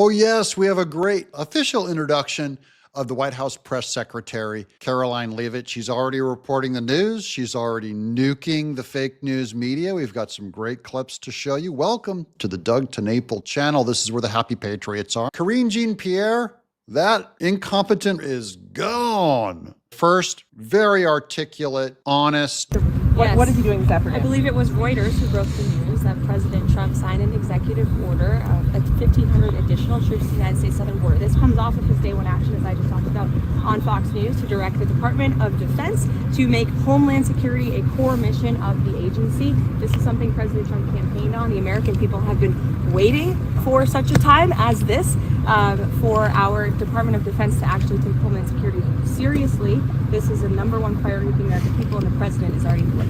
Oh, yes, we have a great official introduction of the White House press secretary, Caroline Leavitt. She's already reporting the news. She's already nuking the fake news media. We've got some great clips to show you. Welcome to the Doug TeNapel channel. This is where the happy patriots are. Karine Jean-Pierre, that incompetent is gone. First, very articulate, honest. What is he doing this afternoon? I believe it was Reuters who broke the news that President Trump signed an executive order of 1,500 additional troops to the United States southern border. This comes off of his day one action, as I just talked about, on Fox News to direct the Department of Defense to make Homeland Security a core mission of the agency. This is something President Trump campaigned on. The American people have been waiting for such a time as this, for our Department of Defense to actually take Homeland Security seriously. This is a number one priority thing that the people and the president is already doing.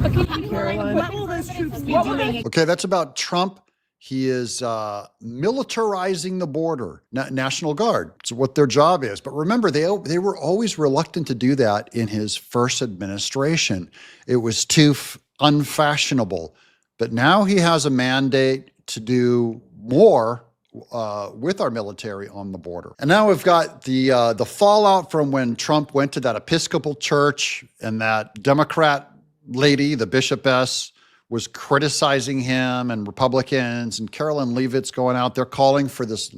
What will those troops be doing? Okay, that's about Trump. He is militarizing the border, National Guard. It's what their job is. But remember, they were always reluctant to do that in his first administration. It was too unfashionable. But now he has a mandate to do more with our military on the border. And now we've got the fallout from when Trump went to that Episcopal church and that Democrat lady, the bishopess, was criticizing him and Republicans, and Caroline Leavitt's going out there calling for this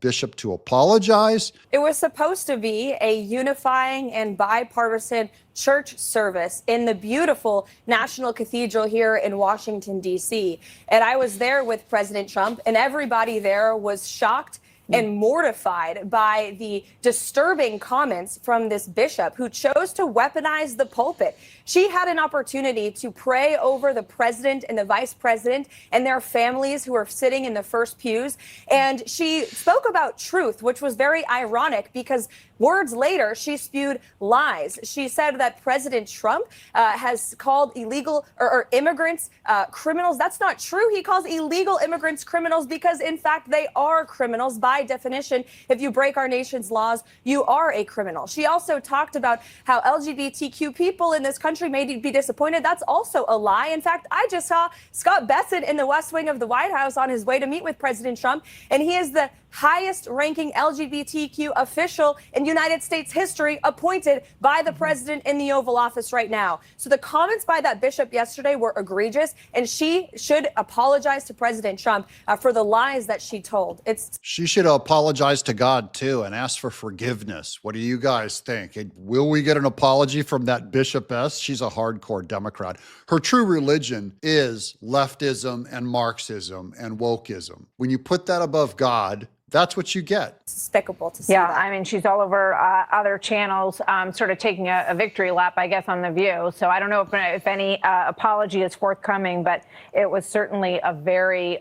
bishop to apologize. It was supposed to be a unifying and bipartisan church service in the beautiful National Cathedral here in Washington, D.C. And I was there with President Trump, and everybody there was shocked and mortified by the disturbing comments from this bishop who chose to weaponize the pulpit. She had an opportunity to pray over the president and the vice president and their families who are sitting in the first pews. And she spoke about truth, which was very ironic because words later, she spewed lies. She said that President Trump has called illegal or immigrants criminals. That's not true. He calls illegal immigrants criminals because, in fact, they are criminals. By definition, if you break our nation's laws, you are a criminal. She also talked about how LGBTQ people in this country may be disappointed. That's also a lie. In fact, I just saw Scott Bessent in the West Wing of the White House on his way to meet with President Trump, and he is the highest ranking LGBTQ official in United States history appointed by the president in the Oval Office right now. So the comments by that bishop yesterday were egregious, and she should apologize to President Trump for the lies that she told. She should apologize to God too and ask for forgiveness. What do you guys think? Will we get an apology from that bishopess? She's a hardcore Democrat. Her true religion is leftism and Marxism and wokeism. When you put that above God, that's what you get. Despicable to see that. Yeah, I mean, she's all over other channels, sort of taking a victory lap, I guess, on The View. So I don't know if any apology is forthcoming, but it was certainly a very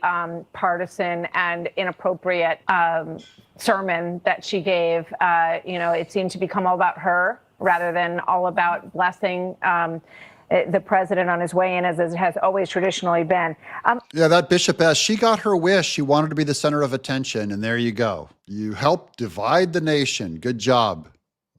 partisan and inappropriate sermon that she gave. It seemed to become all about her rather than all about blessing the president on his way in, as it has always traditionally been. Yeah, that bishopess, she got her wish. She wanted to be the center of attention, and there you go. You helped divide the nation. Good job.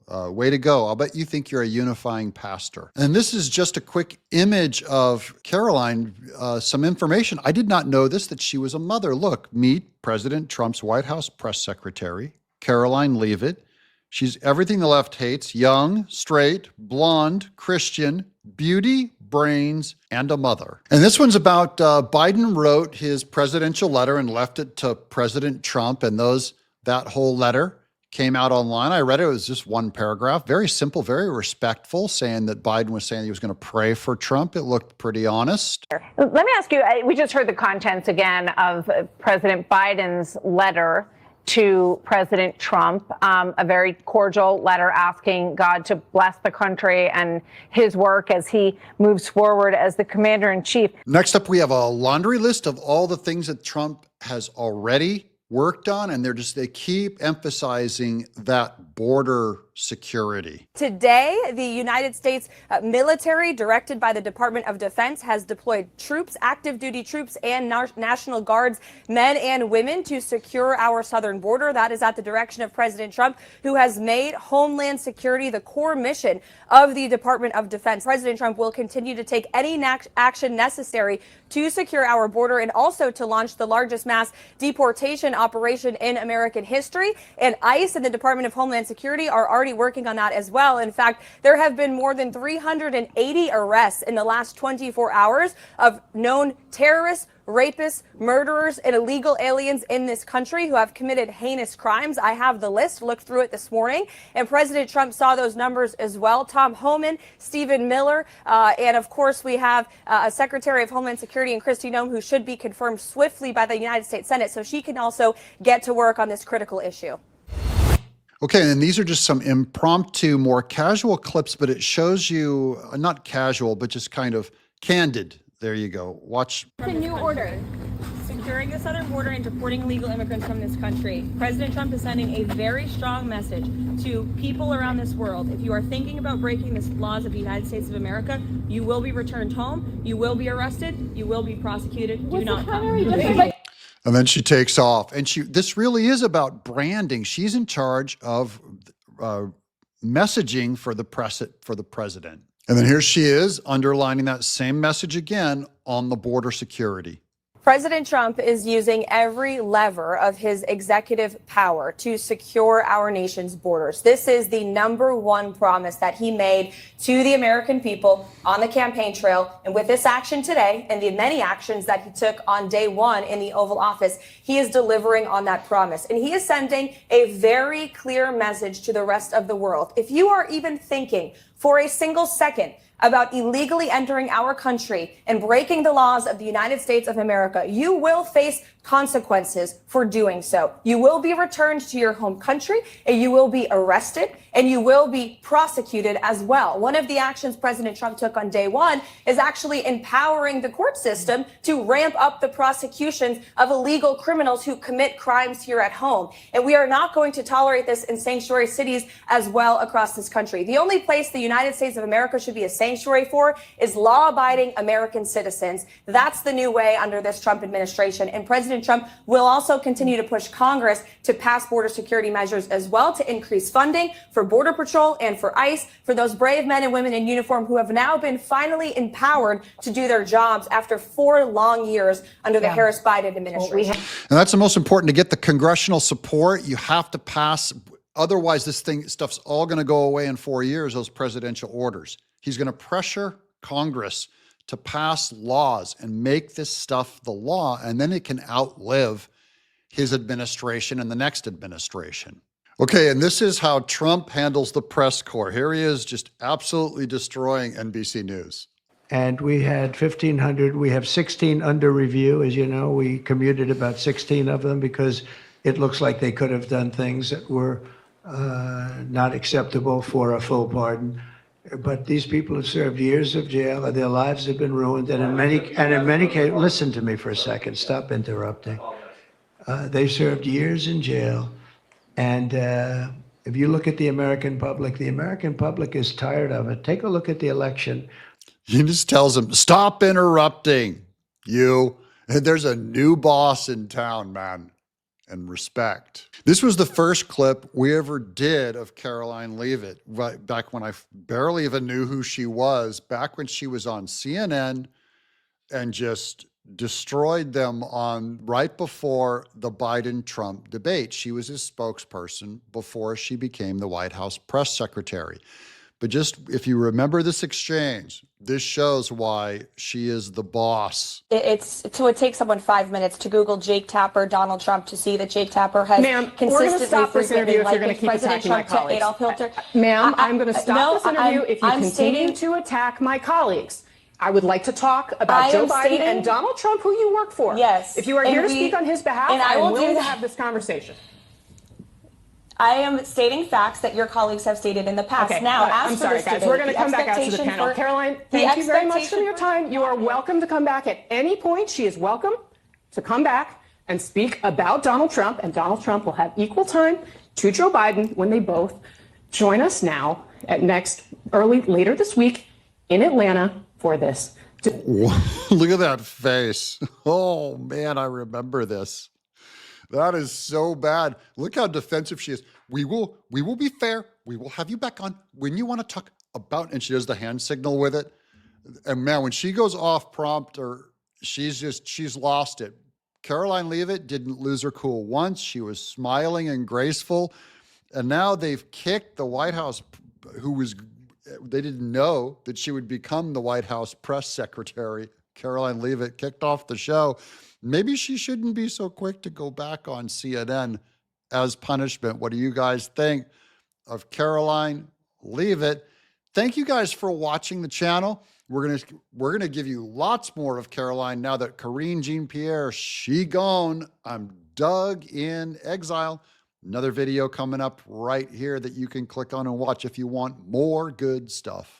Way to go. I'll bet you think you're a unifying pastor. And this is just a quick image of Caroline, some information. I did not know this, that she was a mother. Look, meet President Trump's White House press secretary, Caroline Leavitt. She's everything the left hates: young, straight, blonde, Christian, beauty, brains, and a mother. And this one's about Biden wrote his presidential letter and left it to President Trump. And that whole letter came out online. I read it. It was just one paragraph. Very simple, very respectful, saying that Biden was saying he was going to pray for Trump. It looked pretty honest. Let me ask you, we just heard the contents again of President Biden's letter to President Trump, a very cordial letter asking God to bless the country and his work as he moves forward as the commander-in-chief. Next up, we have a laundry list of all the things that Trump has already worked on, and they keep emphasizing that border security. Today, the United States military, directed by the Department of Defense, has deployed troops, active duty troops and National Guards, men and women, to secure our southern border. That is at the direction of President Trump, who has made Homeland Security the core mission of the Department of Defense. President Trump will continue to take any action necessary to secure our border and also to launch the largest mass deportation operation in American history. And ICE and the Department of Homeland Security are already working on that as well. In fact, there have been more than 380 arrests in the last 24 hours of known terrorists, rapists, murderers, and illegal aliens in this country who have committed heinous crimes. I have the list, looked through it this morning, and President Trump saw those numbers as well. Tom Homan, Stephen Miller, and of course we have Secretary of Homeland Security and Kristi Noem, who should be confirmed swiftly by the United States Senate so she can also get to work on this critical issue. Okay, and these are just some impromptu, more casual clips, but it shows you, not casual, but just kind of candid. There you go. Watch. The new order, securing the southern border and deporting illegal immigrants from this country. President Trump is sending a very strong message to people around this world. If you are thinking about breaking the laws of the United States of America, you will be returned home, you will be arrested, you will be prosecuted. Do not come. And then she takes off. And this really is about branding. She's in charge of messaging for the president. And then here she is underlining that same message again on the border security. President Trump is using every lever of his executive power to secure our nation's borders. This is the #1 promise that he made to the American people on the campaign trail. And with this action today and the many actions that he took on day one in the Oval Office, he is delivering on that promise. And he is sending a very clear message to the rest of the world. If you are even thinking for a single second about illegally entering our country and breaking the laws of the United States of America, you will face consequences for doing so. You will be returned to your home country, and you will be arrested, and you will be prosecuted as well. One of the actions President Trump took on day one is actually empowering the court system to ramp up the prosecutions of illegal criminals who commit crimes here at home. And we are not going to tolerate this in sanctuary cities as well across this country. The only place the United States of America should be a sanctuary for is law-abiding American citizens. That's the new way under this Trump administration. And President Trump will also continue to push Congress to pass border security measures as well to increase funding for Border Patrol and for ICE, for those brave men and women in uniform who have now been finally empowered to do their jobs after 4 long years under the Harris-Biden administration. And that's the most important, to get the congressional support. You have to pass. Otherwise, stuff's all going to go away in 4 years, those presidential orders. He's going to pressure Congress to pass laws and make this stuff the law, and then it can outlive his administration and the next administration. Okay, and this is how Trump handles the press corps. Here he is, just absolutely destroying NBC News. And we had 1,500. We have 16 under review. As you know, we commuted about 16 of them because it looks like they could have done things that were not acceptable for a full pardon. But these people have served years of jail, and their lives have been ruined. And in many cases, listen to me for a second. Stop interrupting. They served years in jail, and if you look at the American public is tired of it. Take a look at the election. He just tells them, "Stop interrupting, you. There's a new boss in town, man." And respect. This was the first clip we ever did of Caroline Leavitt, right back when I barely even knew who she was, back when she was on CNN and just destroyed them right before the Biden-Trump debate. She was his spokesperson before she became the White House press secretary. But just, if you remember this exchange, this shows why she is the boss. It takes someone 5 minutes to Google Jake Tapper, Donald Trump, to see that Jake Tapper has consistently frequently likened President Trump to Adolf Hitler. Ma'am, I'm going to stop this interview if you continue to attack my colleagues. I would like to talk about Joe Biden and Donald Trump, who you work for. Yes. If you are here to speak on his behalf, I am willing to have this conversation. I am stating facts that your colleagues have stated in the past. Okay, now, I'm sorry, guys. We're going to come back out to the panel. Caroline, thank you very much for your time. You are welcome to come back at any point. She is welcome to come back and speak about Donald Trump, and Donald Trump will have equal time to Joe Biden when they both Join us now at later this week in Atlanta for this. Look at that face. Oh man, I remember this. That is so bad. Look how defensive she is. We will be fair. We will have you back on when you want to talk about, and she does the hand signal with it. And man, when she goes off prompt, or she's lost it. Caroline Leavitt didn't lose her cool once. She was smiling and graceful. And now they've kicked the White House, they didn't know that she would become the White House press secretary. Caroline Leavitt kicked off the show. Maybe she shouldn't be so quick to go back on CNN as punishment. What do you guys think of Caroline Leavitt? Thank you guys for watching the channel. We're gonna give you lots more of Caroline now that Karine Jean-Pierre, she gone. I'm Doug in exile. Another video coming up right here that you can click on and watch if you want more good stuff.